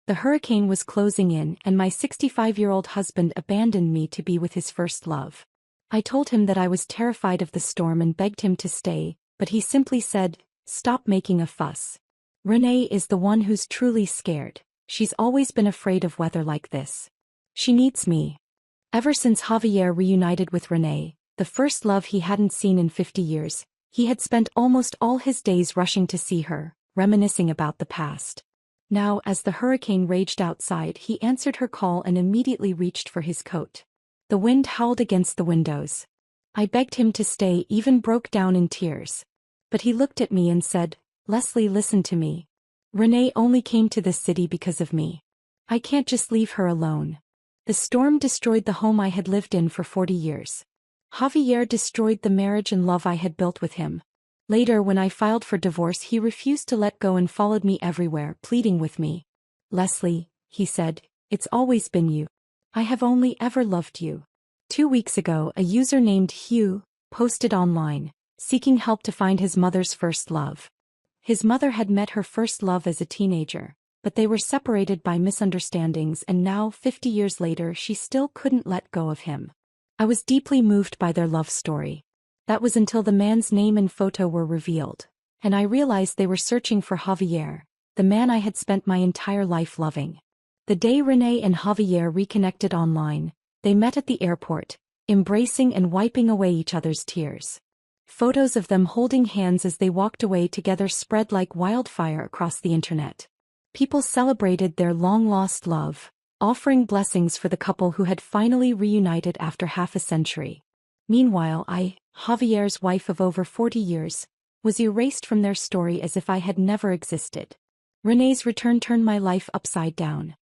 The hurricane was closing in and my 65-year-old husband abandoned me to be with his first love. I told him that I was terrified of the storm and begged him to stay, but he simply said, "Stop making a fuss. Renee is the one who's truly scared. She's always been afraid of weather like this. She needs me." Ever since Javier reunited with Renee, the first love he hadn't seen in 50 years, he had spent almost all his days rushing to see her, reminiscing about the past. Now, as the hurricane raged outside, he answered her call and immediately reached for his coat. The wind howled against the windows. I begged him to stay, even broke down in tears. But he looked at me and said, "Leslie, listen to me. Renee only came to this city because of me. I can't just leave her alone. The storm destroyed the home I had lived in for 40 years. Javier destroyed the marriage and love I had built with him. Later, when I filed for divorce, he refused to let go and followed me everywhere, pleading with me. Leslie," he said, "it's always been you. I have only ever loved you." 2 weeks ago, a user named Hugh posted online, seeking help to find his mother's first love. His mother had met her first love as a teenager, but they were separated by misunderstandings, and now, 50 years later, she still couldn't let go of him. I was deeply moved by their love story. That was until the man's name and photo were revealed, and I realized they were searching for Javier, the man I had spent my entire life loving. The day Renee and Javier reconnected online, they met at the airport, embracing and wiping away each other's tears. Photos of them holding hands as they walked away together spread like wildfire across the internet. People celebrated their long-lost love, offering blessings for the couple who had finally reunited after half a century. Meanwhile, I, Javier's wife of over 40 years, was erased from their story as if I had never existed. Renee's return turned my life upside down.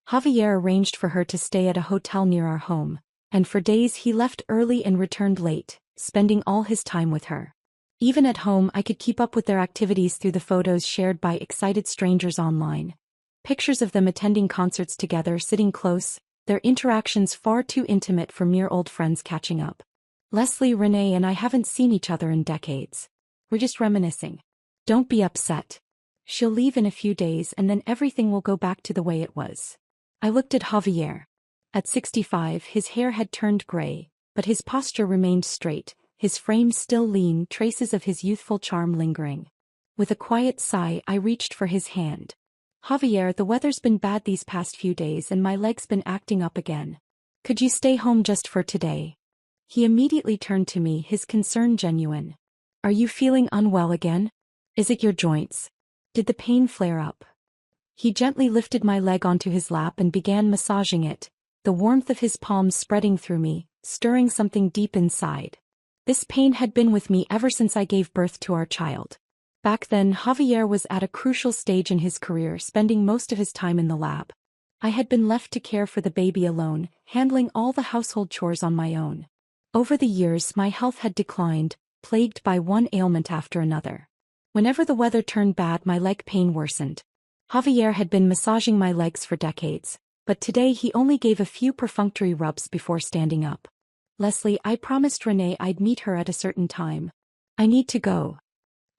Javier arranged for her to stay at a hotel near our home, and for days he left early and returned late, spending all his time with her. Even at home, I could keep up with their activities through the photos shared by excited strangers online. Pictures of them attending concerts together, sitting close, their interactions far too intimate for mere old friends catching up. "Leslie, Renee and I haven't seen each other in decades. We're just reminiscing. Don't be upset. She'll leave in a few days and then everything will go back to the way it was." I looked at Javier. At 65, his hair had turned gray, but his posture remained straight, his frame still lean, traces of his youthful charm lingering. With a quiet sigh, I reached for his hand. "Javier, the weather's been bad these past few days and my leg's been acting up again. Could you stay home just for today?" He immediately turned to me, his concern genuine. "Are you feeling unwell again? Is it your joints? Did the pain flare up?" He gently lifted my leg onto his lap and began massaging it, the warmth of his palms spreading through me, stirring something deep inside. This pain had been with me ever since I gave birth to our child. Back then, Javier was at a crucial stage in his career, spending most of his time in the lab. I had been left to care for the baby alone, handling all the household chores on my own. Over the years, my health had declined, plagued by one ailment after another. Whenever the weather turned bad, my leg pain worsened. Javier had been massaging my legs for decades, but today he only gave a few perfunctory rubs before standing up. "Leslie, I promised Renee I'd meet her at a certain time. I need to go."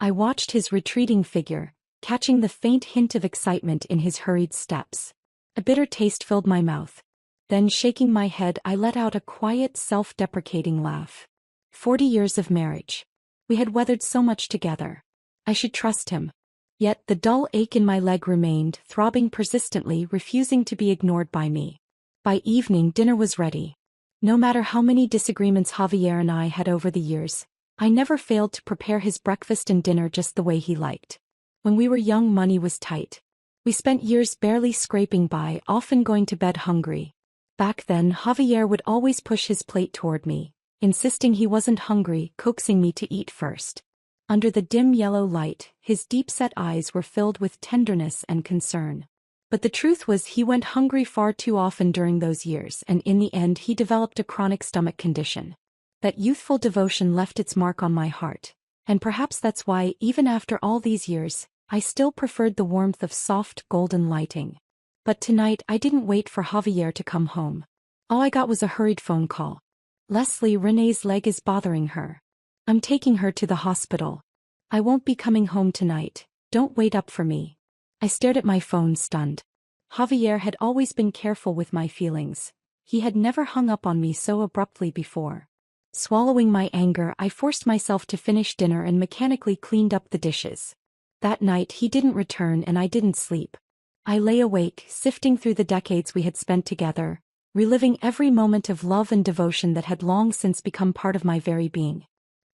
I watched his retreating figure, catching the faint hint of excitement in his hurried steps. A bitter taste filled my mouth. Then, shaking my head, I let out a quiet, self-deprecating laugh. 40 years of marriage. We had weathered so much together. I should trust him. Yet the dull ache in my leg remained, throbbing persistently, refusing to be ignored by me. By evening, dinner was ready. No matter how many disagreements Javier and I had over the years, I never failed to prepare his breakfast and dinner just the way he liked. When we were young, money was tight. We spent years barely scraping by, often going to bed hungry. Back then, Javier would always push his plate toward me, insisting he wasn't hungry, coaxing me to eat first. Under the dim yellow light, his deep-set eyes were filled with tenderness and concern. But the truth was, he went hungry far too often during those years, and in the end he developed a chronic stomach condition. That youthful devotion left its mark on my heart, and perhaps that's why, even after all these years, I still preferred the warmth of soft, golden lighting. But tonight I didn't wait for Javier to come home. All I got was a hurried phone call. "Leslie, Renee's leg is bothering her. I'm taking her to the hospital. I won't be coming home tonight. Don't wait up for me." I stared at my phone, stunned. Javier had always been careful with my feelings. He had never hung up on me so abruptly before. Swallowing my anger, I forced myself to finish dinner and mechanically cleaned up the dishes. That night he didn't return and I didn't sleep. I lay awake, sifting through the decades we had spent together, reliving every moment of love and devotion that had long since become part of my very being.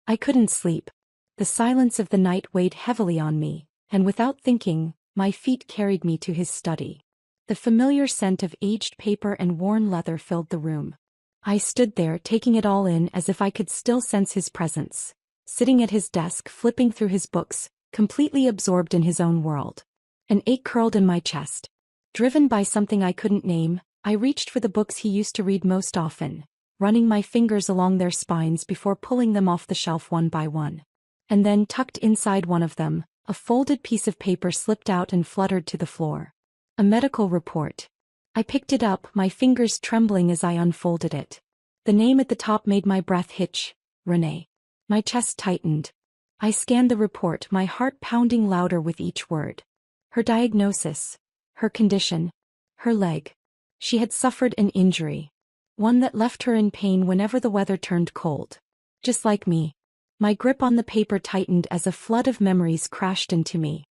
I couldn't sleep. The silence of the night weighed heavily on me, and without thinking, my feet carried me to his study. The familiar scent of aged paper and worn leather filled the room. I stood there taking it all in as if I could still sense his presence, sitting at his desk flipping through his books, completely absorbed in his own world. An ache curled in my chest. Driven by something I couldn't name, I reached for the books he used to read most often, running my fingers along their spines before pulling them off the shelf one by one. And then, tucked inside one of them, a folded piece of paper slipped out and fluttered to the floor. A medical report. I picked it up, my fingers trembling as I unfolded it. The name at the top made my breath hitch, Renee. My chest tightened. I scanned the report, my heart pounding louder with each word. Her diagnosis. Her condition. Her leg. She had suffered an injury. One that left her in pain whenever the weather turned cold. Just like me. My grip on the paper tightened as a flood of memories crashed into me.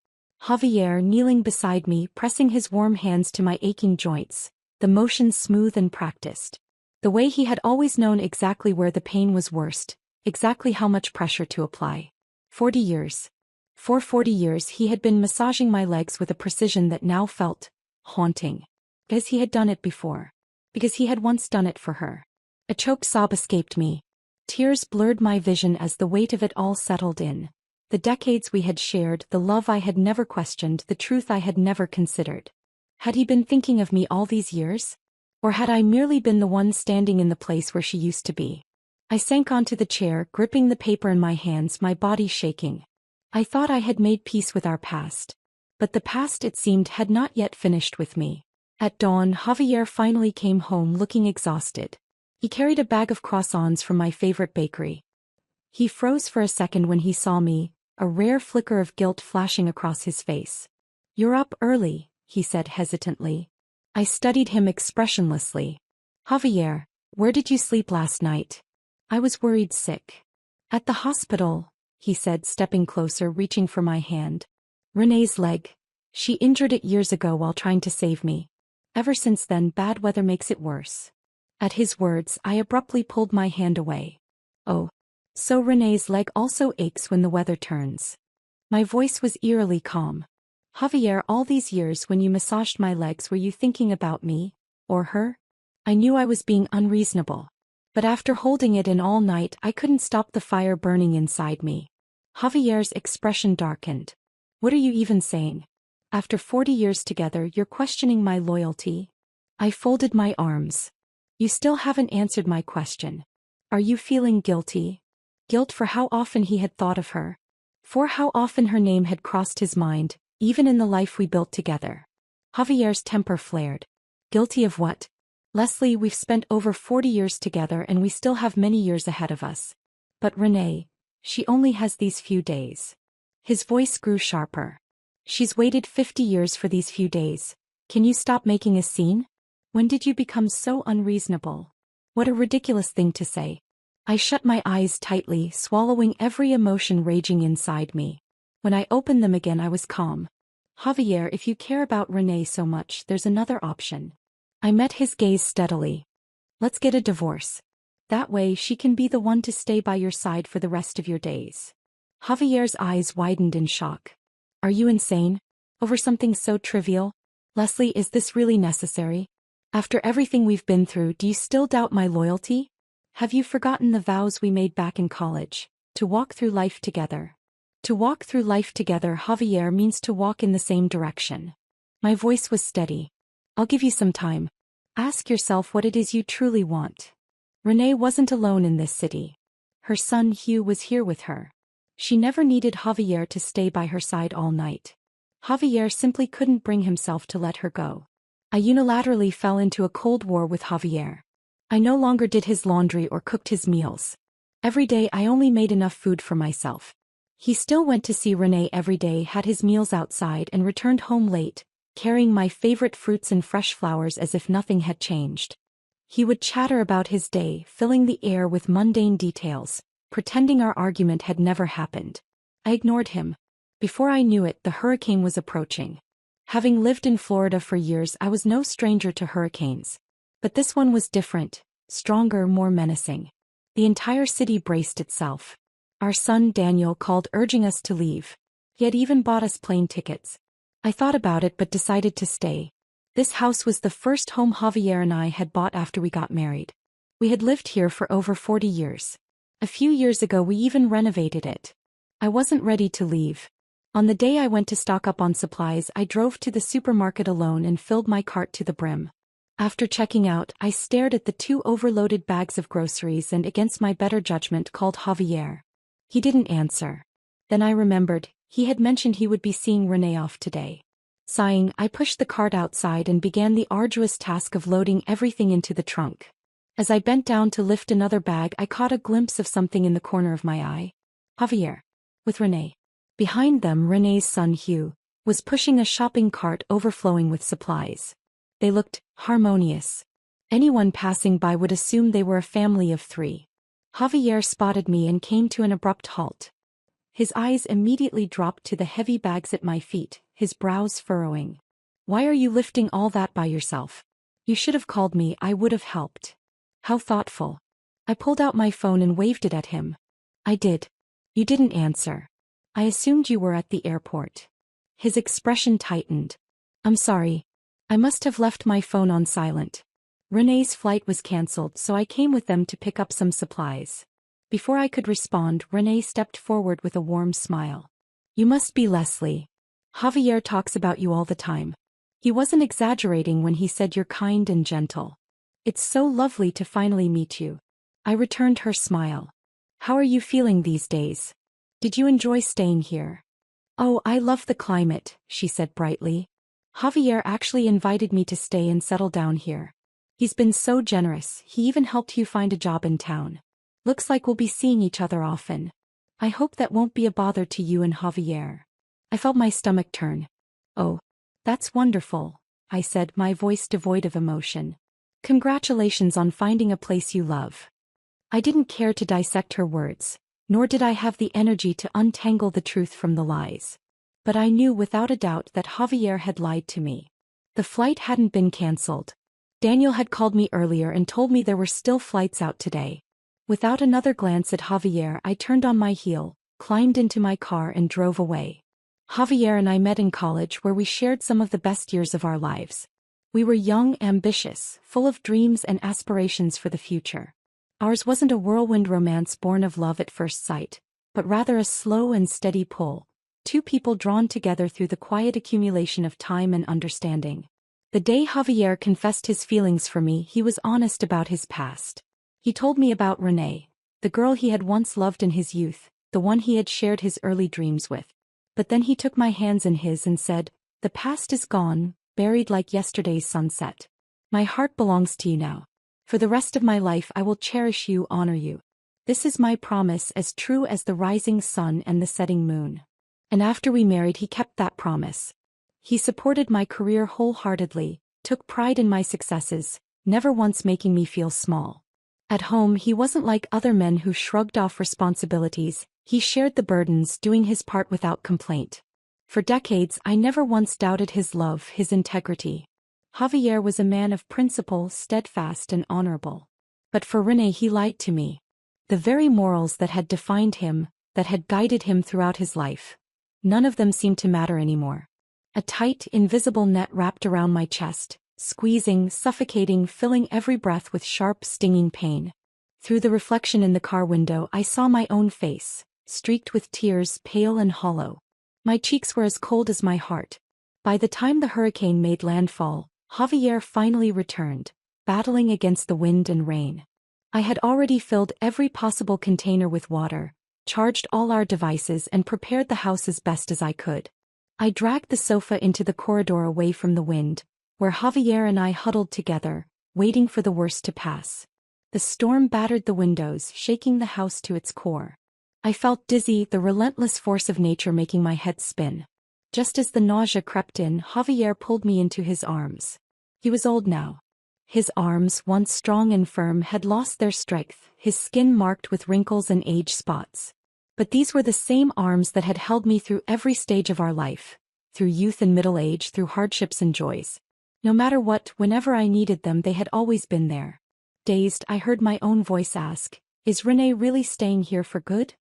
Javier kneeling beside me, pressing his warm hands to my aching joints, the motions smooth and practiced. The way he had always known exactly where the pain was worst, exactly how much pressure to apply. 40 years. For 40 years he had been massaging my legs with a precision that now felt haunting. Because he had done it before. Because he had once done it for her. A choked sob escaped me. Tears blurred my vision as the weight of it all settled in. The decades we had shared, the love I had never questioned, the truth I had never considered. Had he been thinking of me all these years? Or had I merely been the one standing in the place where she used to be? I sank onto the chair, gripping the paper in my hands, my body shaking. I thought I had made peace with our past. But the past, it seemed, had not yet finished with me. At dawn, Javier finally came home looking exhausted. He carried a bag of croissants from my favorite bakery. He froze for a second when he saw me, a rare flicker of guilt flashing across his face. "You're up early," he said hesitantly. I studied him expressionlessly. "Javier, where did you sleep last night?" I was worried sick. "At the hospital," he said, stepping closer, reaching for my hand. "Renee's leg. She injured it years ago while trying to save me. Ever since then, bad weather makes it worse." At his words, I abruptly pulled my hand away. "Oh. So Renee's leg also aches when the weather turns." My voice was eerily calm. "Javier, all these years when you massaged my legs, were you thinking about me? Or her?" I knew I was being unreasonable. But after holding it in all night, I couldn't stop the fire burning inside me. Javier's expression darkened. "What are you even saying? After 40 years together, you're questioning my loyalty?" I folded my arms. "You still haven't answered my question. Are you feeling guilty? Guilt for how often he had thought of her. For how often her name had crossed his mind, even in the life we built together." Javier's temper flared. "Guilty of what? Leslie, we've spent over 40 years together and we still have many years ahead of us. But Renee, she only has these few days." His voice grew sharper. "She's waited 50 years for these few days. Can you stop making a scene? When did you become so unreasonable? What a ridiculous thing to say." I shut my eyes tightly, swallowing every emotion raging inside me. When I opened them again, I was calm. "Javier, if you care about Renee so much, there's another option." I met his gaze steadily. "Let's get a divorce. That way she can be the one to stay by your side for the rest of your days." Javier's eyes widened in shock. "Are you insane? Over something so trivial? Leslie, is this really necessary? After everything we've been through, do you still doubt my loyalty? Have you forgotten the vows we made back in college? To walk through life together." To walk through life together, Javier, means to walk in the same direction. My voice was steady. "I'll give you some time. Ask yourself what it is you truly want." Renee wasn't alone in this city. Her son Hugh was here with her. She never needed Javier to stay by her side all night. Javier simply couldn't bring himself to let her go. I unilaterally fell into a cold war with Javier. I no longer did his laundry or cooked his meals. Every day I only made enough food for myself. He still went to see Renee every day, had his meals outside, and returned home late, carrying my favorite fruits and fresh flowers as if nothing had changed. He would chatter about his day, filling the air with mundane details, pretending our argument had never happened. I ignored him. Before I knew it, the hurricane was approaching. Having lived in Florida for years, I was no stranger to hurricanes. But this one was different, stronger, more menacing. The entire city braced itself. Our son Daniel called urging us to leave. He had even bought us plane tickets. I thought about it but decided to stay. This house was the first home Javier and I had bought after we got married. We had lived here for over 40 years. A few years ago we even renovated it. I wasn't ready to leave. On the day I went to stock up on supplies, I drove to the supermarket alone and filled my cart to the brim. After checking out, I stared at the 2 overloaded bags of groceries and against my better judgment called Javier. He didn't answer. Then I remembered, he had mentioned he would be seeing Renee off today. Sighing, I pushed the cart outside and began the arduous task of loading everything into the trunk. As I bent down to lift another bag, I caught a glimpse of something in the corner of my eye. Javier. With Renee. Behind them, Renee's son Hugh was pushing a shopping cart overflowing with supplies. They looked harmonious. Anyone passing by would assume they were a family of 3. Javier spotted me and came to an abrupt halt. His eyes immediately dropped to the heavy bags at my feet, his brows furrowing. "Why are you lifting all that by yourself? You should have called me, I would have helped." "How thoughtful." I pulled out my phone and waved it at him. "I did. You didn't answer. I assumed you were at the airport." His expression tightened. "I'm sorry. I must have left my phone on silent. Renee's flight was cancelled, so I came with them to pick up some supplies." Before I could respond, Renee stepped forward with a warm smile. "You must be Leslie. Javier talks about you all the time. He wasn't exaggerating when he said you're kind and gentle. It's so lovely to finally meet you." I returned her smile. "How are you feeling these days? Did you enjoy staying here?" "Oh, I love the climate," she said brightly. "Javier actually invited me to stay and settle down here. He's been so generous, he even helped you find a job in town. Looks like we'll be seeing each other often. I hope that won't be a bother to you and Javier." I felt my stomach turn. "Oh, that's wonderful," I said, my voice devoid of emotion. "Congratulations on finding a place you love." I didn't care to dissect her words, nor did I have the energy to untangle the truth from the lies. But I knew without a doubt that Javier had lied to me. The flight hadn't been cancelled. Daniel had called me earlier and told me there were still flights out today. Without another glance at Javier, I turned on my heel, climbed into my car and drove away. Javier and I met in college, where we shared some of the best years of our lives. We were young, ambitious, full of dreams and aspirations for the future. Ours wasn't a whirlwind romance born of love at first sight, but rather a slow and steady pull. 2 people drawn together through the quiet accumulation of time and understanding. The day Javier confessed his feelings for me, he was honest about his past. He told me about Renee, the girl he had once loved in his youth, the one he had shared his early dreams with. But then he took my hands in his and said, "The past is gone, buried like yesterday's sunset. My heart belongs to you now. For the rest of my life I will cherish you, honor you. This is my promise, as true as the rising sun and the setting moon." And after we married, he kept that promise. He supported my career wholeheartedly, took pride in my successes, never once making me feel small. At home, he wasn't like other men who shrugged off responsibilities. He shared the burdens, doing his part without complaint. For decades, I never once doubted his love, his integrity. Javier was a man of principle, steadfast and honorable. But for Renee, he lied to me. The very morals that had defined him, that had guided him throughout his life, none of them seemed to matter anymore. A tight, invisible net wrapped around my chest, squeezing, suffocating, filling every breath with sharp, stinging pain. Through the reflection in the car window, I saw my own face, streaked with tears, pale and hollow. My cheeks were as cold as my heart. By the time the hurricane made landfall, Javier finally returned, battling against the wind and rain. I had already filled every possible container with water, charged all our devices and prepared the house as best as I could. I dragged the sofa into the corridor away from the wind, where Javier and I huddled together, waiting for the worst to pass. The storm battered the windows, shaking the house to its core. I felt dizzy, the relentless force of nature making my head spin. Just as the nausea crept in, Javier pulled me into his arms. He was old now. His arms, once strong and firm, had lost their strength, his skin marked with wrinkles and age spots. But these were the same arms that had held me through every stage of our life, through youth and middle age, through hardships and joys. No matter what, whenever I needed them, they had always been there. Dazed, I heard my own voice ask, "Is Renee really staying here for good?"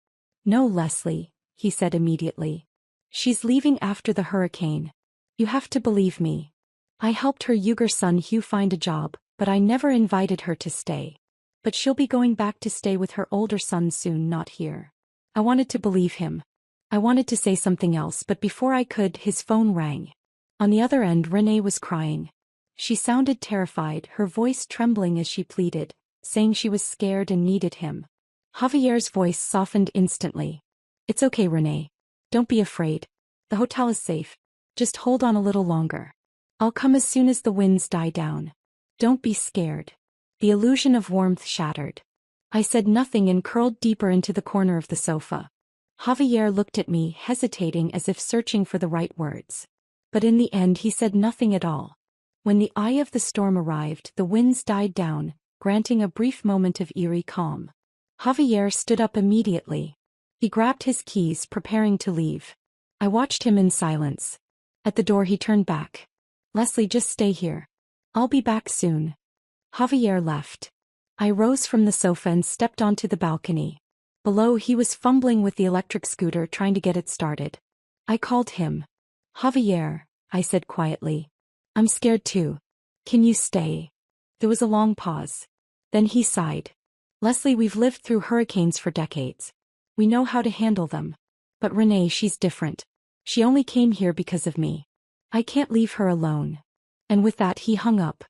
"No, Leslie," he said immediately. "She's leaving after the hurricane. You have to believe me. I helped her younger son Hugh find a job, but I never invited her to stay. But she'll be going back to stay with her older son soon, not here." I wanted to believe him. I wanted to say something else, but before I could, his phone rang. On the other end, Renee was crying. She sounded terrified, her voice trembling as she pleaded, saying she was scared and needed him. Javier's voice softened instantly. "It's okay, Renee. Don't be afraid. The hotel is safe. Just hold on a little longer. I'll come as soon as the winds die down. Don't be scared." The illusion of warmth shattered. I said nothing and curled deeper into the corner of the sofa. Javier looked at me, hesitating as if searching for the right words. But in the end he said nothing at all. When the eye of the storm arrived, the winds died down, granting a brief moment of eerie calm. Javier stood up immediately. He grabbed his keys, preparing to leave. I watched him in silence. At the door he turned back. "Leslie, just stay here. I'll be back soon." Javier left. I rose from the sofa and stepped onto the balcony. Below, he was fumbling with the electric scooter, trying to get it started. I called him. "Javier," I said quietly. "I'm scared too. Can you stay?" There was a long pause. Then he sighed. "Leslie, we've lived through hurricanes for decades. We know how to handle them. But Renee, she's different. She only came here because of me. I can't leave her alone." And with that he hung up.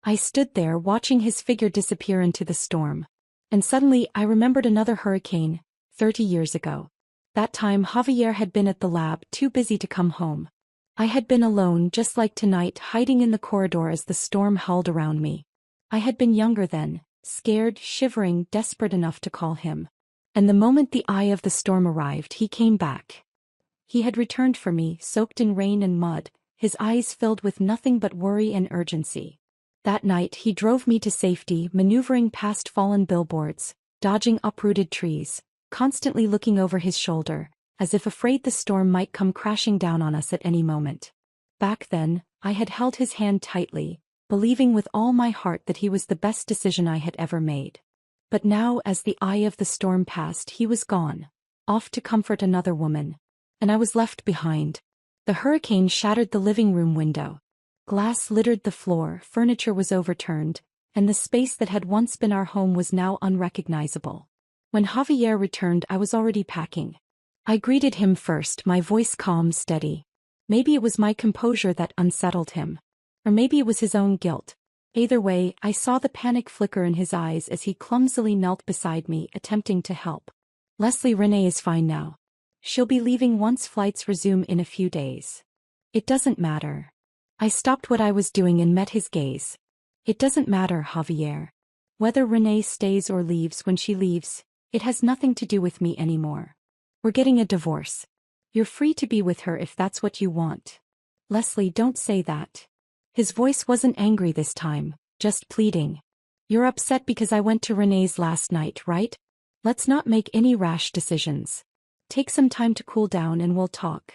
I stood there watching his figure disappear into the storm. And suddenly I remembered another hurricane, 30 years ago. That time Javier had been at the lab, too busy to come home. I had been alone, just like tonight, hiding in the corridor as the storm howled around me. I had been younger then, scared, shivering, desperate enough to call him. And the moment the eye of the storm arrived, he came back. He had returned for me, soaked in rain and mud, his eyes filled with nothing but worry and urgency. That night he drove me to safety, maneuvering past fallen billboards, dodging uprooted trees, constantly looking over his shoulder, as if afraid the storm might come crashing down on us at any moment. Back then, I had held his hand tightly, believing with all my heart that he was the best decision I had ever made. But now, as the eye of the storm passed, he was gone, off to comfort another woman. And I was left behind. The hurricane shattered the living room window. Glass littered the floor, furniture was overturned, and the space that had once been our home was now unrecognizable. When Javier returned, I was already packing. I greeted him first, my voice calm, steady. Maybe it was my composure that unsettled him. Or maybe it was his own guilt. Either way, I saw the panic flicker in his eyes as he clumsily knelt beside me, attempting to help. "Leslie, Renee is fine now. She'll be leaving once flights resume in a few days." "It doesn't matter." I stopped what I was doing and met his gaze. "It doesn't matter, Javier. Whether Renee stays or leaves, when she leaves, it has nothing to do with me anymore. We're getting a divorce. You're free to be with her if that's what you want." "Leslie, don't say that." His voice wasn't angry this time, just pleading. "You're upset because I went to Renee's last night, right? Let's not make any rash decisions. Take some time to cool down and we'll talk."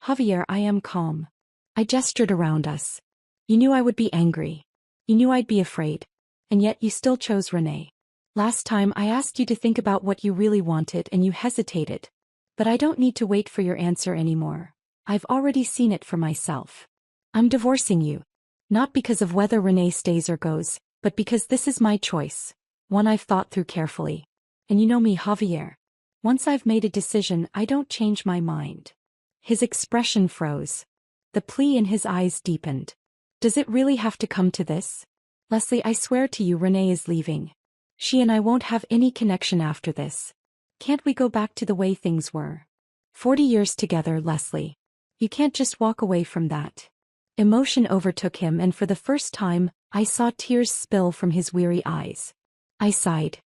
"Javier, I am calm." I gestured around us. "You knew I would be angry. You knew I'd be afraid. And yet you still chose Renee. Last time I asked you to think about what you really wanted and you hesitated. But I don't need to wait for your answer anymore. I've already seen it for myself. I'm divorcing you. Not because of whether Renee stays or goes, but because this is my choice. One I've thought through carefully. And you know me, Javier. Once I've made a decision, I don't change my mind." His expression froze. The plea in his eyes deepened. "Does it really have to come to this? Leslie, I swear to you, Renee is leaving. She and I won't have any connection after this. Can't we go back to the way things were? 40 years together, Leslie. You can't just walk away from that." Emotion overtook him, and for the first time, I saw tears spill from his weary eyes. I sighed.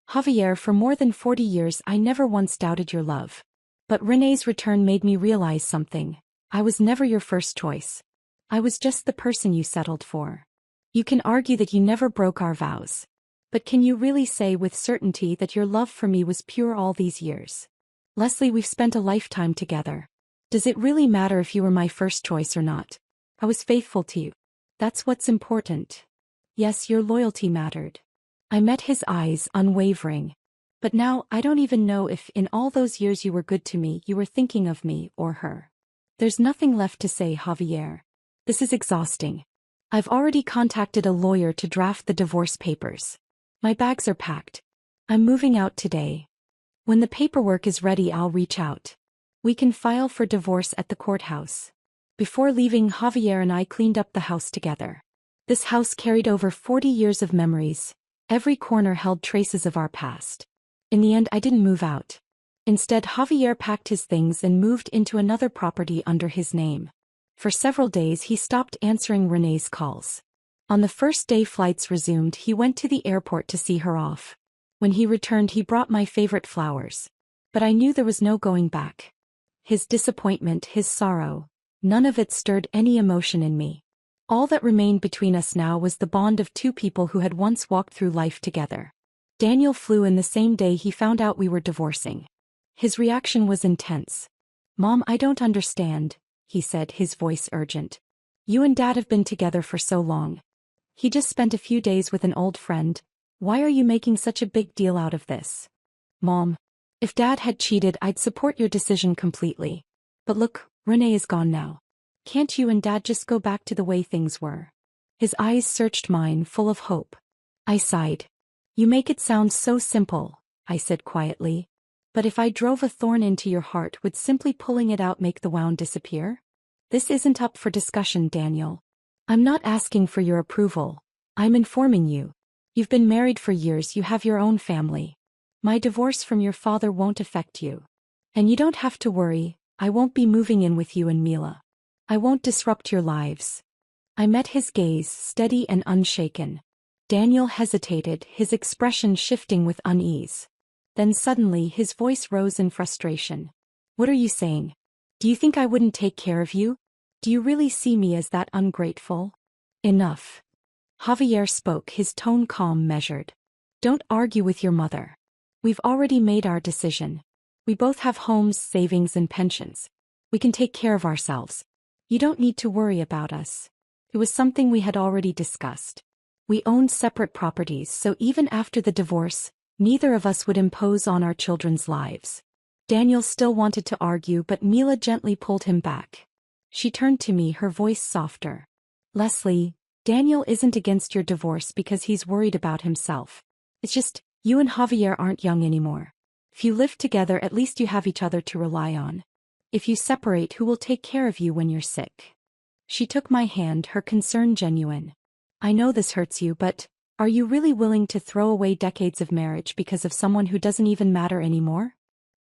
"Javier, for more than 40 years I never once doubted your love. But Renee's return made me realize something. I was never your first choice. I was just the person you settled for. You can argue that you never broke our vows. But can you really say with certainty that your love for me was pure all these years? Leslie, we've spent a lifetime together. Does it really matter if you were my first choice or not? I was faithful to you. That's what's important. Yes, your loyalty mattered. I met his eyes, unwavering. But now, I don't even know if in all those years you were good to me, you were thinking of me or her. There's nothing left to say, Javier. This is exhausting. I've already contacted a lawyer to draft the divorce papers. My bags are packed. I'm moving out today. When the paperwork is ready, I'll reach out. We can file for divorce at the courthouse. Before leaving, Javier and I cleaned up the house together. This house carried over 40 years of memories. Every corner held traces of our past. In the end, I didn't move out. Instead, Javier packed his things and moved into another property under his name. For several days, he stopped answering Renee's calls. On the first day flights resumed, he went to the airport to see her off. When he returned, he brought my favorite flowers. But I knew there was no going back. His disappointment, his sorrow, none of it stirred any emotion in me. All that remained between us now was the bond of two people who had once walked through life together. Daniel flew in the same day he found out we were divorcing. His reaction was intense. "Mom, I don't understand," he said, his voice urgent. "You and Dad have been together for so long. He just spent a few days with an old friend. Why are you making such a big deal out of this?" "Mom, if Dad had cheated, I'd support your decision completely. But look, Renee is gone now. Can't you and Dad just go back to the way things were?" His eyes searched mine, full of hope. I sighed. "You make it sound so simple," I said quietly. "But if I drove a thorn into your heart, would simply pulling it out make the wound disappear?" "This isn't up for discussion, Daniel. I'm not asking for your approval. I'm informing you. You've been married for years, you have your own family. My divorce from your father won't affect you. And you don't have to worry, I won't be moving in with you and Mila. I won't disrupt your lives." I met his gaze, steady and unshaken. Daniel hesitated, his expression shifting with unease. Then suddenly his voice rose in frustration. "What are you saying? Do you think I wouldn't take care of you? Do you really see me as that ungrateful?" "Enough." Javier spoke, his tone calm, measured. "Don't argue with your mother. We've already made our decision. We both have homes, savings, and pensions. We can take care of ourselves. You don't need to worry about us. It was something we had already discussed. We owned separate properties, so even after the divorce, neither of us would impose on our children's lives." Daniel still wanted to argue, but Mila gently pulled him back. She turned to me, her voice softer. "Leslie, Daniel isn't against your divorce because he's worried about himself. It's just, you and Javier aren't young anymore. If you live together, at least you have each other to rely on. If you separate, who will take care of you when you're sick?" She took my hand, her concern genuine. "I know this hurts you, but are you really willing to throw away decades of marriage because of someone who doesn't even matter anymore?"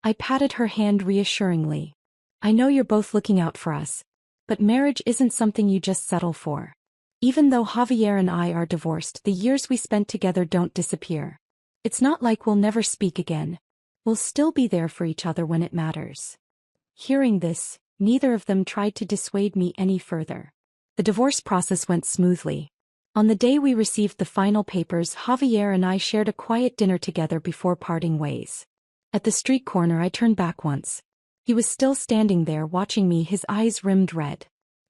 I patted her hand reassuringly. "I know you're both looking out for us, but marriage isn't something you just settle for. Even though Javier and I are divorced, the years we spent together don't disappear. It's not like we'll never speak again. We'll still be there for each other when it matters." Hearing this, neither of them tried to dissuade me any further. The divorce process went smoothly. On the day we received the final papers, Javier and I shared a quiet dinner together before parting ways. At the street corner, I turned back once. He was still standing there watching me, his eyes rimmed red.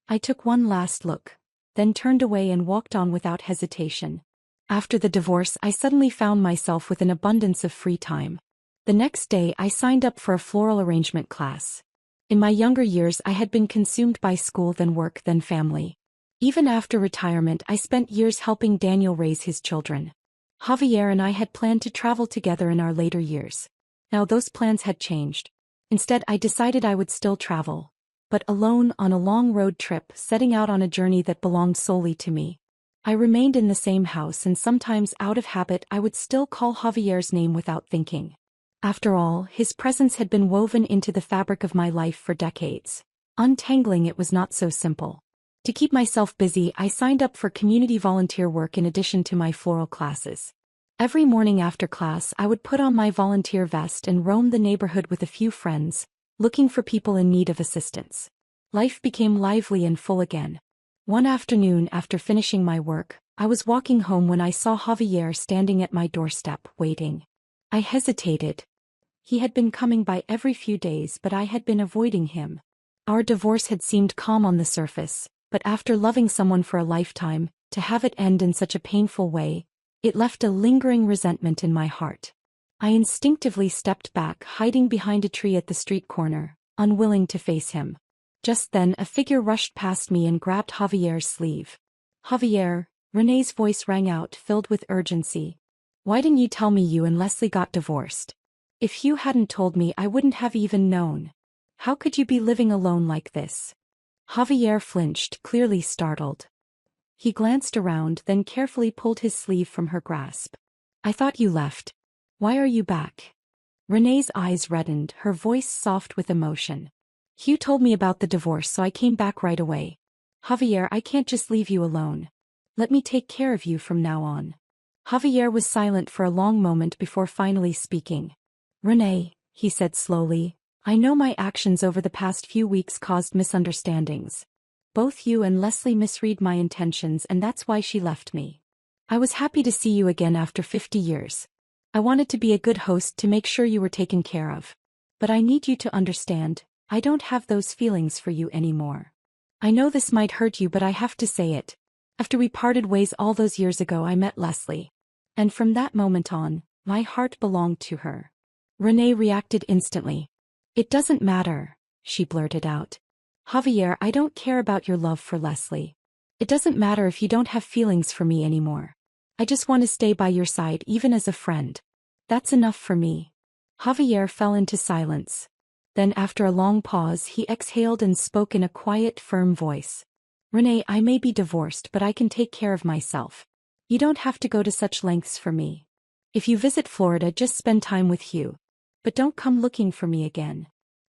I took one last look, then turned away and walked on without hesitation. After the divorce, I suddenly found myself with an abundance of free time. The next day, I signed up for a floral arrangement class. In my younger years, I had been consumed by school, then work, then family. Even after retirement, I spent years helping Daniel raise his children. Javier and I had planned to travel together in our later years. Now those plans had changed. Instead, I decided I would still travel, but alone on a long road trip, setting out on a journey that belonged solely to me. I remained in the same house, and sometimes out of habit I would still call Javier's name without thinking. After all, his presence had been woven into the fabric of my life for decades. Untangling it was not so simple. To keep myself busy, I signed up for community volunteer work in addition to my floral classes. Every morning after class, I would put on my volunteer vest and roam the neighborhood with a few friends, looking for people in need of assistance. Life became lively and full again. One afternoon after finishing my work, I was walking home when I saw Javier standing at my doorstep, waiting. I hesitated. He had been coming by every few days, but I had been avoiding him. Our divorce had seemed calm on the surface, but after loving someone for a lifetime, to have it end in such a painful way, it left a lingering resentment in my heart. I instinctively stepped back, hiding behind a tree at the street corner, unwilling to face him. Just then a figure rushed past me and grabbed Javier's sleeve. "Javier," Renee's voice rang out, filled with urgency. "Why didn't you tell me you and Leslie got divorced? If you hadn't told me, I wouldn't have even known. How could you be living alone like this?" Javier flinched, clearly startled. He glanced around, then carefully pulled his sleeve from her grasp. "I thought you left. Why are you back?" Renee's eyes reddened, her voice soft with emotion. "Hugh told me about the divorce, so I came back right away. Javier, I can't just leave you alone. Let me take care of you from now on." Javier was silent for a long moment before finally speaking. "Renee," he said slowly, "I know my actions over the past few weeks caused misunderstandings. Both you and Leslie misread my intentions, and that's why she left me. I was happy to see you again after 50 years. I wanted to be a good host to make sure you were taken care of. But I need you to understand, I don't have those feelings for you anymore. I know this might hurt you, but I have to say it. After we parted ways all those years ago, I met Leslie. And from that moment on, my heart belonged to her." Renee reacted instantly. "It doesn't matter," she blurted out. "Javier, I don't care about your love for Leslie. It doesn't matter if you don't have feelings for me anymore. I just want to stay by your side, even as a friend. That's enough for me." Javier fell into silence. Then after a long pause he exhaled and spoke in a quiet, firm voice. "Renee, I may be divorced, but I can take care of myself. You don't have to go to such lengths for me. If you visit Florida, just spend time with Hugh. But don't come looking for me again."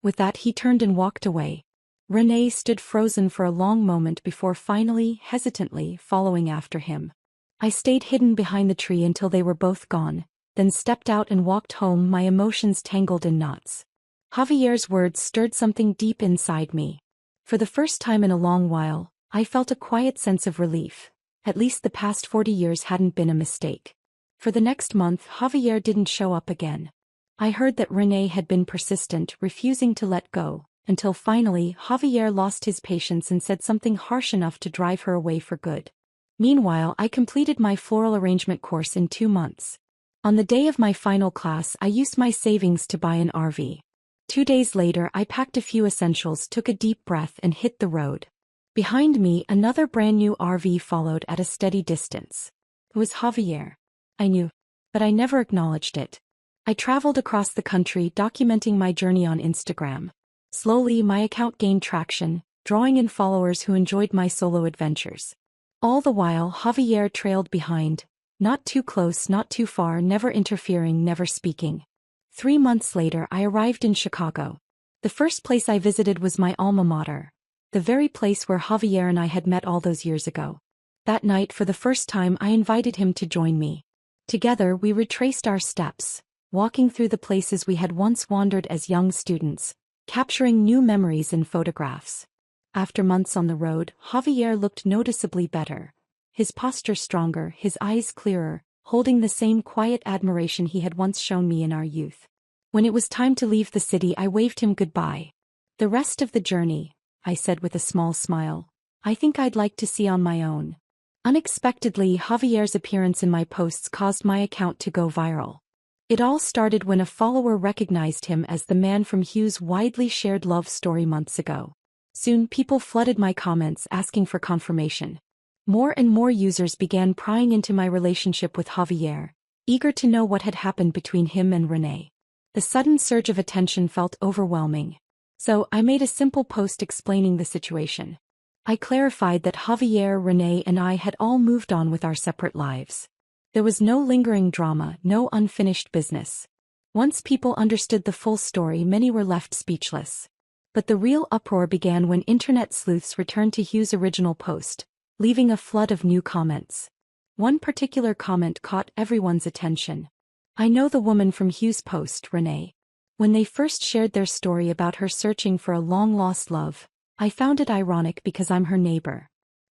With that he turned and walked away. Renee stood frozen for a long moment before finally, hesitantly, following after him. I stayed hidden behind the tree until they were both gone, then stepped out and walked home, my emotions tangled in knots. Javier's words stirred something deep inside me. For the first time in a long while, I felt a quiet sense of relief. At least the past 40 years hadn't been a mistake. For the next month, Javier didn't show up again. I heard that Renee had been persistent, refusing to let go, until finally Javier lost his patience and said something harsh enough to drive her away for good. Meanwhile, I completed my floral arrangement course in 2 months. On the day of my final class, I used my savings to buy an RV. 2 days later, I packed a few essentials, took a deep breath, and hit the road. Behind me, another brand new RV followed at a steady distance. It was Javier. I knew, but I never acknowledged it. I traveled across the country, documenting my journey on Instagram. Slowly, my account gained traction, drawing in followers who enjoyed my solo adventures. All the while, Javier trailed behind. Not too close, not too far, never interfering, never speaking. 3 months later, I arrived in Chicago. The first place I visited was my alma mater, the very place where Javier and I had met all those years ago. That night, for the first time, I invited him to join me. Together, we retraced our steps, walking through the places we had once wandered as young students, capturing new memories in photographs. After months on the road, Javier looked noticeably better. His posture stronger, his eyes clearer, holding the same quiet admiration he had once shown me in our youth. When it was time to leave the city, I waved him goodbye. "The rest of the journey," I said with a small smile, "I think I'd like to see on my own." Unexpectedly, Javier's appearance in my posts caused my account to go viral. It all started when a follower recognized him as the man from Hugh's widely shared love story months ago. Soon, people flooded my comments asking for confirmation. More and more users began prying into my relationship with Javier, eager to know what had happened between him and Renee. The sudden surge of attention felt overwhelming. So, I made a simple post explaining the situation. I clarified that Javier, Renee, and I had all moved on with our separate lives. There was no lingering drama, no unfinished business. Once people understood the full story, many were left speechless. But the real uproar began when internet sleuths returned to Hugh's original post, leaving a flood of new comments. One particular comment caught everyone's attention. "I know the woman from Hugh's post, Renee. When they first shared their story about her searching for a long-lost love, I found it ironic because I'm her neighbor.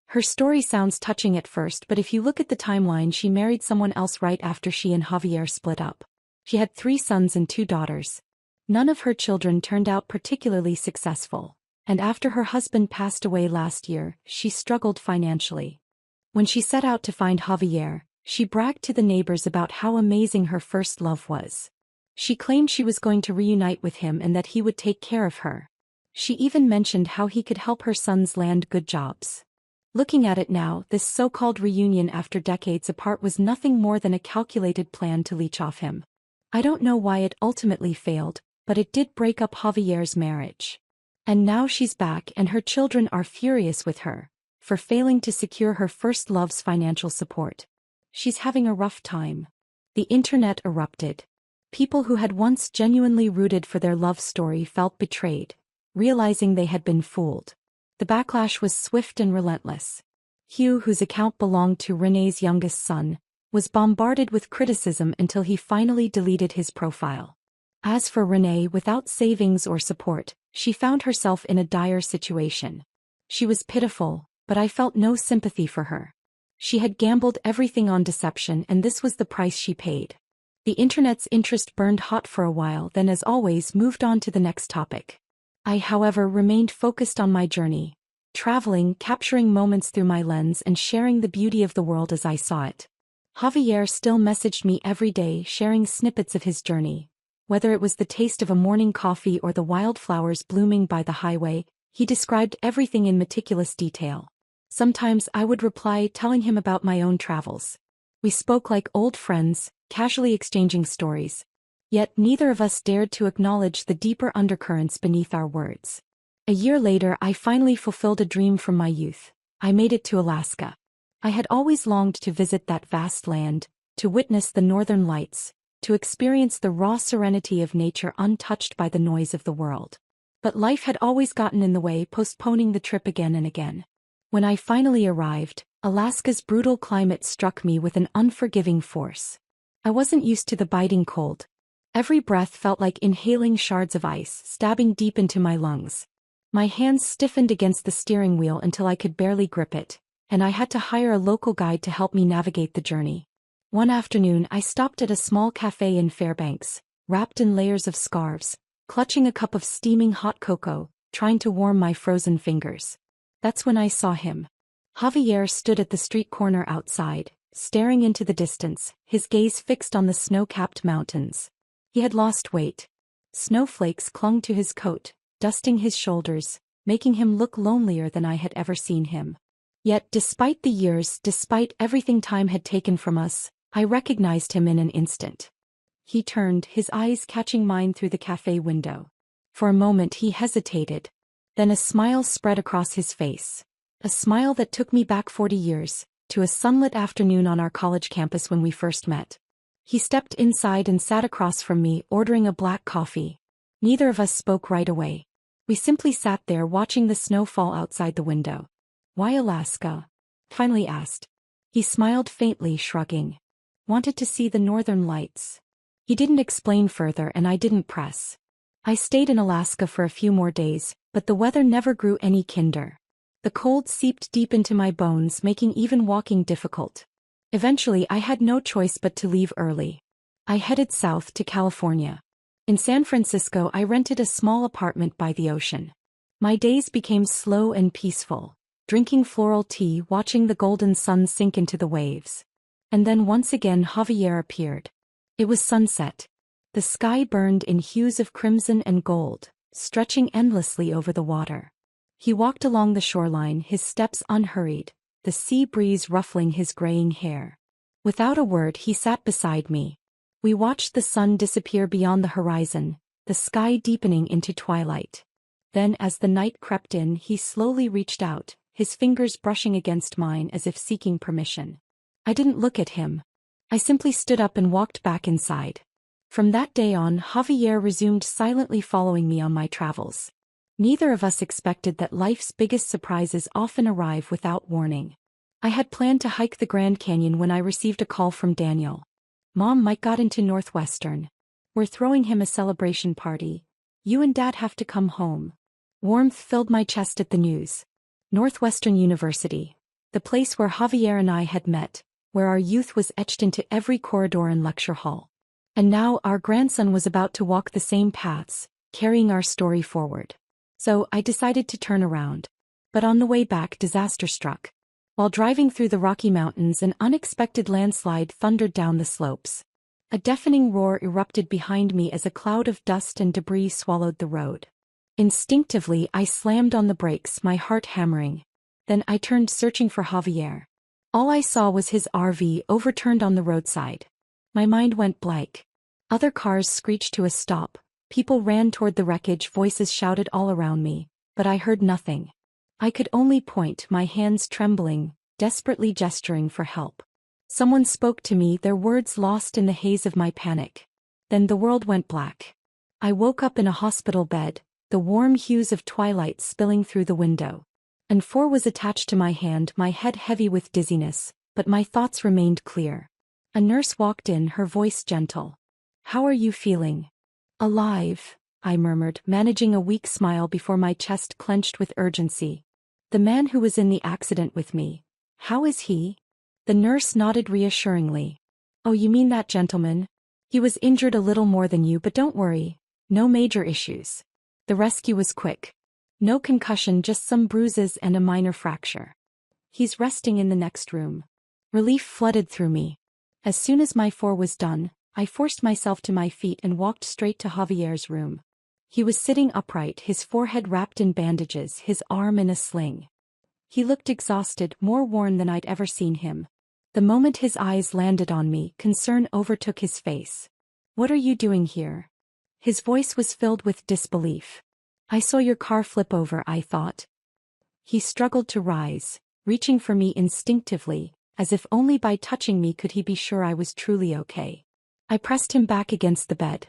Her story sounds touching at first, but if you look at the timeline, she married someone else right after she and Javier split up. She had 3 sons and 2 daughters. None of her children turned out particularly successful, and after her husband passed away last year, she struggled financially. When she set out to find Javier, she bragged to the neighbors about how amazing her first love was. She claimed she was going to reunite with him and that he would take care of her. She even mentioned how he could help her sons land good jobs. Looking at it now, this so-called reunion after decades apart was nothing more than a calculated plan to leech off him. I don't know why it ultimately failed, but it did break up Javier's marriage. And now she's back and her children are furious with her for failing to secure her first love's financial support. She's having a rough time. The internet erupted. People who had once genuinely rooted for their love story felt betrayed, realizing they had been fooled. The backlash was swift and relentless. Hugh, whose account belonged to Renee's youngest son, was bombarded with criticism until he finally deleted his profile. As for Renee, without savings or support, she found herself in a dire situation. She was pitiful, but I felt no sympathy for her. She had gambled everything on deception, and this was the price she paid. The internet's interest burned hot for a while, then as always moved on to the next topic. I, however, remained focused on my journey, traveling, capturing moments through my lens and sharing the beauty of the world as I saw it. Javier still messaged me every day, sharing snippets of his journey. Whether it was the taste of a morning coffee or the wildflowers blooming by the highway, he described everything in meticulous detail. Sometimes I would reply, telling him about my own travels. We spoke like old friends, casually exchanging stories. Yet neither of us dared to acknowledge the deeper undercurrents beneath our words. A year later, I finally fulfilled a dream from my youth. I made it to Alaska. I had always longed to visit that vast land, to witness the northern lights, to experience the raw serenity of nature untouched by the noise of the world. But life had always gotten in the way, postponing the trip again and again. When I finally arrived, Alaska's brutal climate struck me with an unforgiving force. I wasn't used to the biting cold. Every breath felt like inhaling shards of ice, stabbing deep into my lungs. My hands stiffened against the steering wheel until I could barely grip it, and I had to hire a local guide to help me navigate the journey. One afternoon, I stopped at a small cafe in Fairbanks, wrapped in layers of scarves, clutching a cup of steaming hot cocoa, trying to warm my frozen fingers. That's when I saw him. Javier stood at the street corner outside, staring into the distance, his gaze fixed on the snow-capped mountains. He had lost weight. Snowflakes clung to his coat, dusting his shoulders, making him look lonelier than I had ever seen him. Yet despite the years, despite everything time had taken from us, I recognized him in an instant. He turned, his eyes catching mine through the cafe window. For a moment he hesitated. Then a smile spread across his face. A smile that took me back 40 years, to a sunlit afternoon on our college campus when we first met. He stepped inside and sat across from me, ordering a black coffee. Neither of us spoke right away. We simply sat there watching the snow fall outside the window. "Why Alaska?" finally asked. He smiled faintly, shrugging. "Wanted to see the northern lights." He didn't explain further and I didn't press. I stayed in Alaska for a few more days, but the weather never grew any kinder. The cold seeped deep into my bones, making even walking difficult. Eventually I had no choice but to leave early. I headed south to California. In San Francisco I rented a small apartment by the ocean. My days became slow and peaceful, drinking floral tea, watching the golden sun sink into the waves. And then once again Javier appeared. It was sunset. The sky burned in hues of crimson and gold, stretching endlessly over the water. He walked along the shoreline, his steps unhurried, the sea breeze ruffling his graying hair. Without a word he sat beside me. We watched the sun disappear beyond the horizon, the sky deepening into twilight. Then as the night crept in he slowly reached out, his fingers brushing against mine as if seeking permission. I didn't look at him. I simply stood up and walked back inside. From that day on, Javier resumed silently following me on my travels. Neither of us expected that life's biggest surprises often arrive without warning. I had planned to hike the Grand Canyon when I received a call from Daniel. "Mom, Mike got into Northwestern. We're throwing him a celebration party. You and Dad have to come home." Warmth filled my chest at the news. Northwestern University. The place where Javier and I had met, where our youth was etched into every corridor and lecture hall. And now our grandson was about to walk the same paths, carrying our story forward. So I decided to turn around. But on the way back, disaster struck. While driving through the Rocky Mountains, an unexpected landslide thundered down the slopes. A deafening roar erupted behind me as a cloud of dust and debris swallowed the road. Instinctively, I slammed on the brakes, my heart hammering. Then I turned, searching for Javier. All I saw was his RV overturned on the roadside. My mind went blank. Other cars screeched to a stop. People ran toward the wreckage, voices shouted all around me, but I heard nothing. I could only point, my hands trembling, desperately gesturing for help. Someone spoke to me, their words lost in the haze of my panic. Then the world went black. I woke up in a hospital bed, the warm hues of twilight spilling through the window. And 4 was attached to my hand, my head heavy with dizziness, but my thoughts remained clear. A nurse walked in, her voice gentle. "How are you feeling?" "Alive," I murmured, managing a weak smile before my chest clenched with urgency. "The man who was in the accident with me. How is he?" The nurse nodded reassuringly. "Oh, you mean that gentleman? He was injured a little more than you, but don't worry. No major issues. The rescue was quick. No concussion, just some bruises and a minor fracture. He's resting in the next room." Relief flooded through me. As soon as my 4 was done, I forced myself to my feet and walked straight to Javier's room. He was sitting upright, his forehead wrapped in bandages, his arm in a sling. He looked exhausted, more worn than I'd ever seen him. The moment his eyes landed on me, concern overtook his face. "What are you doing here?" His voice was filled with disbelief. "I saw your car flip over, I thought." He struggled to rise, reaching for me instinctively, as if only by touching me could he be sure I was truly okay. I pressed him back against the bed.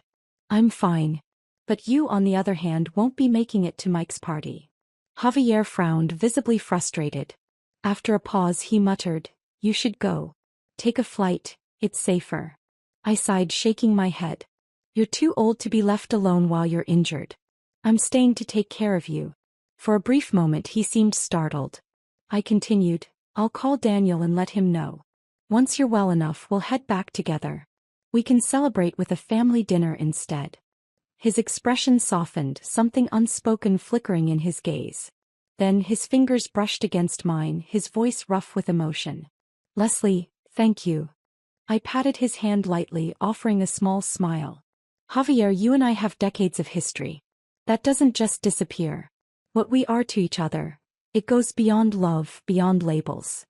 "I'm fine. But you, on the other hand, won't be making it to Mike's party." Javier frowned, visibly frustrated. After a pause he muttered, "You should go. Take a flight, it's safer." I sighed, shaking my head. "You're too old to be left alone while you're injured. I'm staying to take care of you." For a brief moment he seemed startled. I continued, "I'll call Daniel and let him know. Once you're well enough, we'll head back together. We can celebrate with a family dinner instead." His expression softened, something unspoken flickering in his gaze. Then his fingers brushed against mine, his voice rough with emotion. "Leslie, thank you." I patted his hand lightly, offering a small smile. "Javier, you and I have decades of history. That doesn't just disappear. What we are to each other, it goes beyond love, beyond labels.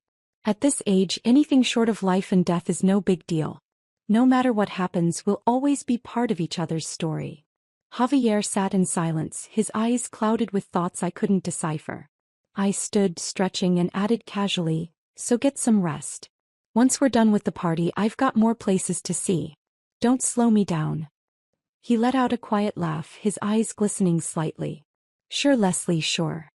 At this age, anything short of life and death is no big deal. No matter what happens, we'll always be part of each other's story." Javier sat in silence, his eyes clouded with thoughts I couldn't decipher. I stood, stretching, and added casually, "So get some rest. Once we're done with the party, I've got more places to see. Don't slow me down." He let out a quiet laugh, his eyes glistening slightly. "Sure, Leslie, sure."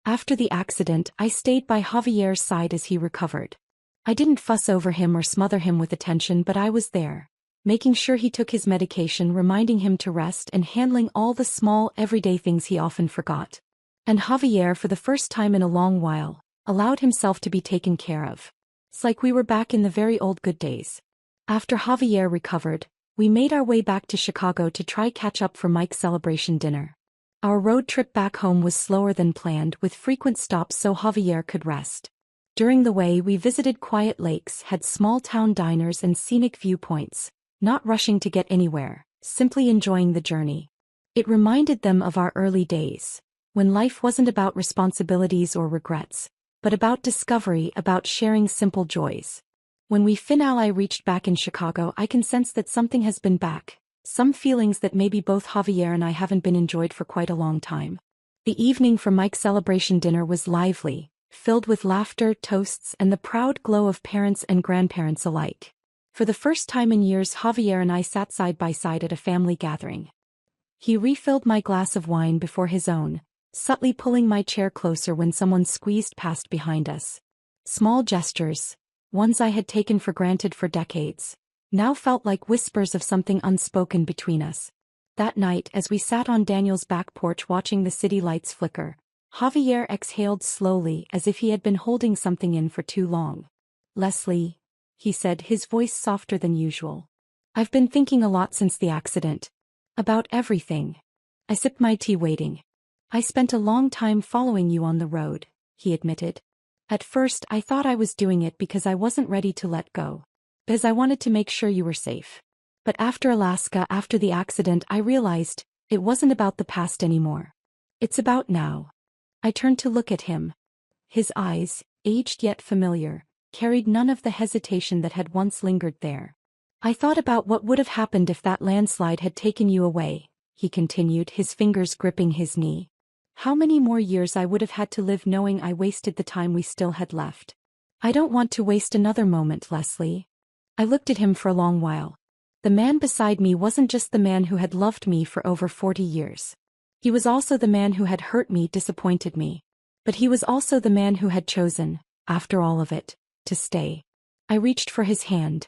After the accident, I stayed by Javier's side as he recovered. I didn't fuss over him or smother him with attention, but I was there, making sure he took his medication, reminding him to rest, and handling all the small, everyday things he often forgot. And Javier, for the first time in a long while, allowed himself to be taken care of. It's like we were back in the very old good days. After Javier recovered, we made our way back to Chicago to try catch up for Mike's celebration dinner. Our road trip back home was slower than planned, with frequent stops so Javier could rest. During the way, we visited quiet lakes, had small-town diners and scenic viewpoints, not rushing to get anywhere, simply enjoying the journey. It reminded them of our early days, when life wasn't about responsibilities or regrets, but about discovery, about sharing simple joys. When we finally reached back in Chicago, I can sense that something has been back, some feelings that maybe both Javier and I haven't been enjoyed for quite a long time. The evening for Mike's celebration dinner was lively, filled with laughter, toasts, and the proud glow of parents and grandparents alike. For the first time in years, Javier and I sat side by side at a family gathering. He refilled my glass of wine before his own, subtly pulling my chair closer when someone squeezed past behind us. Small gestures, ones I had taken for granted for decades, now felt like whispers of something unspoken between us. That night, as we sat on Daniel's back porch watching the city lights flicker, Javier exhaled slowly as if he had been holding something in for too long. "Leslie," he said, his voice softer than usual. "I've been thinking a lot since the accident. About everything." I sipped my tea waiting. "I spent a long time following you on the road," he admitted. "At first I thought I was doing it because I wasn't ready to let go. Because I wanted to make sure you were safe. But after Alaska, after the accident, I realized it wasn't about the past anymore. It's about now." I turned to look at him. His eyes, aged yet familiar, carried none of the hesitation that had once lingered there. "I thought about what would have happened if that landslide had taken you away," he continued, his fingers gripping his knee. "How many more years I would have had to live knowing I wasted the time we still had left. I don't want to waste another moment, Leslie." I looked at him for a long while. The man beside me wasn't just the man who had loved me for over 40 years. He was also the man who had hurt me, disappointed me. But he was also the man who had chosen, after all of it, to stay. I reached for his hand.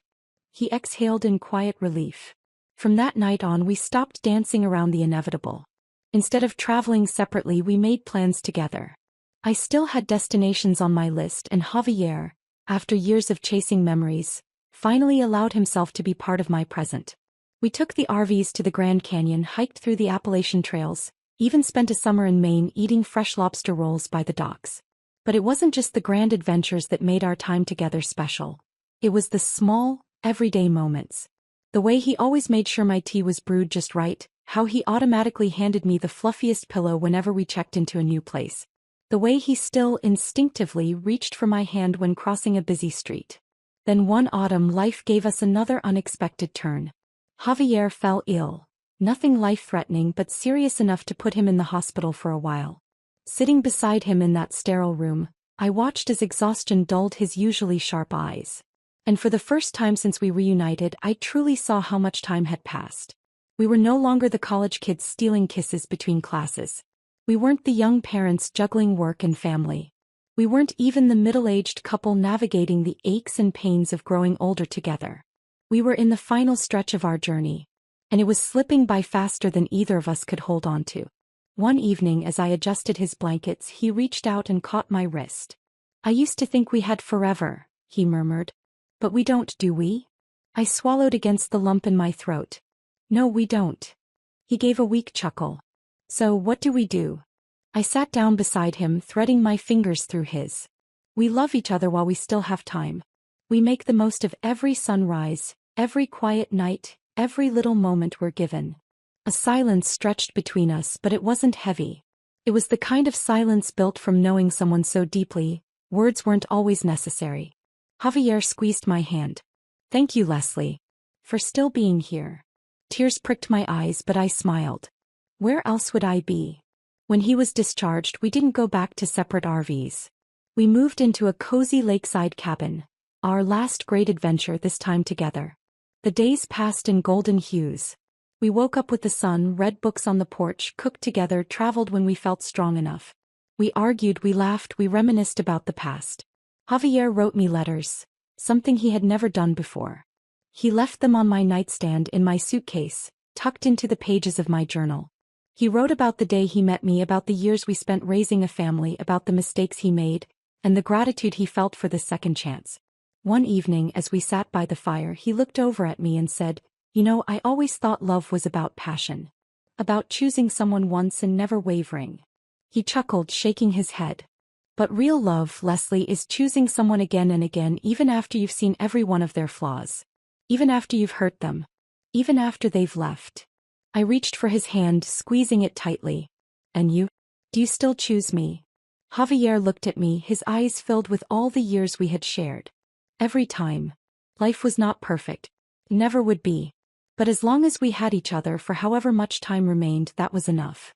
He exhaled in quiet relief. From that night on, we stopped dancing around the inevitable. Instead of traveling separately, we made plans together. I still had destinations on my list, and Javier, after years of chasing memories, finally allowed himself to be part of my present. We took the RVs to the Grand Canyon, hiked through the Appalachian trails, even spent a summer in Maine eating fresh lobster rolls by the docks. But it wasn't just the grand adventures that made our time together special. It was the small, everyday moments. The way he always made sure my tea was brewed just right, how he automatically handed me the fluffiest pillow whenever we checked into a new place. The way he still instinctively reached for my hand when crossing a busy street. Then one autumn, life gave us another unexpected turn. Javier fell ill. Nothing life-threatening, but serious enough to put him in the hospital for a while. Sitting beside him in that sterile room, I watched as exhaustion dulled his usually sharp eyes. And for the first time since we reunited, I truly saw how much time had passed. We were no longer the college kids stealing kisses between classes. We weren't the young parents juggling work and family. We weren't even the middle-aged couple navigating the aches and pains of growing older together. We were in the final stretch of our journey. And it was slipping by faster than either of us could hold on to. One evening, as I adjusted his blankets, he reached out and caught my wrist. "I used to think we had forever," he murmured. "But we don't, do we?" I swallowed against the lump in my throat. "No, we don't." He gave a weak chuckle. "So what do we do?" I sat down beside him, threading my fingers through his. "We love each other while we still have time. We make the most of every sunrise, every quiet night, every little moment we're given." A silence stretched between us, but it wasn't heavy. It was the kind of silence built from knowing someone so deeply, words weren't always necessary. Javier squeezed my hand. "Thank you, Leslie, for still being here." Tears pricked my eyes, but I smiled. Where else would I be? When he was discharged, we didn't go back to separate RVs. We moved into a cozy lakeside cabin, our last great adventure, this time together. The days passed in golden hues. We woke up with the sun, read books on the porch, cooked together, traveled when we felt strong enough. We argued, we laughed, we reminisced about the past. Javier wrote me letters, something he had never done before. He left them on my nightstand in my suitcase, tucked into the pages of my journal. He wrote about the day he met me, about the years we spent raising a family, about the mistakes he made, and the gratitude he felt for the second chance. One evening, as we sat by the fire, he looked over at me and said, "You know, I always thought love was about passion. About choosing someone once and never wavering." He chuckled, shaking his head. "But real love, Leslie, is choosing someone again and again, even after you've seen every one of their flaws. Even after you've hurt them. Even after they've left." I reached for his hand, squeezing it tightly. "And you? Do you still choose me?" Javier looked at me, his eyes filled with all the years we had shared. "Every time. Life was not perfect. Never would be. But as long as we had each other for however much time remained, that was enough."